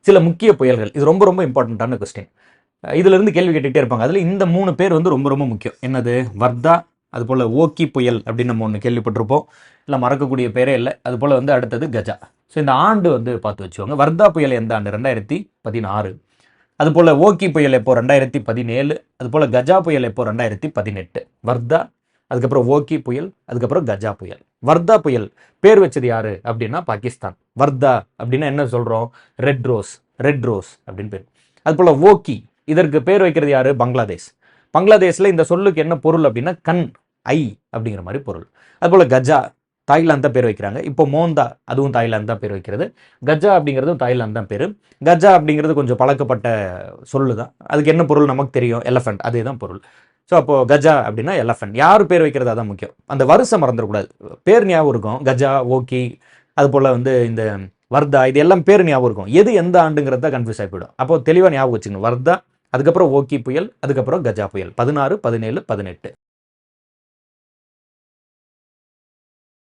சில முக்கிய புயல்கள். இது ரொம்ப ரொம்ப இம்பார்ட்டண்ட்டான கொஸ்டின். இதுல இருந்து கேள்வி கேட்டுகிட்டே இருப்பாங்க. அதில் இந்த 3 பேர் வந்து ரொம்ப ரொம்ப முக்கியம். என்னது? வர்தா, அதுபோல் ஓக்கி புயல் அப்படின்னு நம்ம ஒன்று கேள்விப்பட்டிருப்போம், இல்லை மறக்கக்கூடிய பேரே இல்லை. அதுபோல் வந்து அடுத்தது கஜா. ஸோ இந்த ஆண்டு வந்து பார்த்து வச்சுக்கோங்க. வர்தா புயல் எந்த ஆண்டு? 2016. அதுபோல் ஓக்கி புயல் எப்போ? 2017. அதுபோல் கஜா புயல் எப்போ? 2018. வர்தா, அதுக்கப்புறம் ஓக்கி புயல், அதுக்கப்புறம் கஜா புயல். வர்தா புயல் பேர் வச்சது யாரு அப்படின்னா பாகிஸ்தான். வர்தா அப்படின்னா என்ன சொல்றோம்? ரெட் ரோஸ், ரெட் ரோஸ் அப்படின்னு பேர். அதுபோல் ஓக்கி, இதற்கு பேர் வைக்கிறது யாரு? பங்களாதேஷ். பங்களாதேஷ்ல இந்த சொல்லுக்கு என்ன பொருள் அப்படின்னா கண், ஐ அப்படிங்கிற மாதிரி பொருள். அதுபோல் கஜா, தாய்லாந்து தான் பேர் வைக்கிறாங்க. இப்போ மோந்தா, அதுவும் தாய்லாந்து தான் பேர் வைக்கிறது. கஜா அப்படிங்கிறதும் தாய்லாந்து தான் பேர். கஜா அப்படிங்கிறது கொஞ்சம் பழக்கப்பட்ட சொல்லு தான். அதுக்கு என்ன பொருள் நமக்கு தெரியும்? எலஃபண்ட், அதே தான் பொருள். ஸோ அப்போ கஜா அப்படின்னா எலஃபண்ட். யார் பேர் வைக்கிறது அதான் முக்கியம். அந்த வருஷம் மறந்துடக்கூடாது. பேர் ஞாபகம் இருக்கும். கஜா, ஓக்கி, அது போல் வந்து இந்த வர்தா, இது எல்லாம் பேர் ஞாபகம் இருக்கும். எது எந்த ஆண்டுங்கிறத கன்ஃபியூஸ் ஆகி போயிடும். அப்போ தெளிவாக ஞாபகம் வச்சுக்கணும். வர்தா, அதுக்கப்புறம் ஓக்கி புயல், அதுக்கப்புறம் கஜா புயல் 16, 17, 18.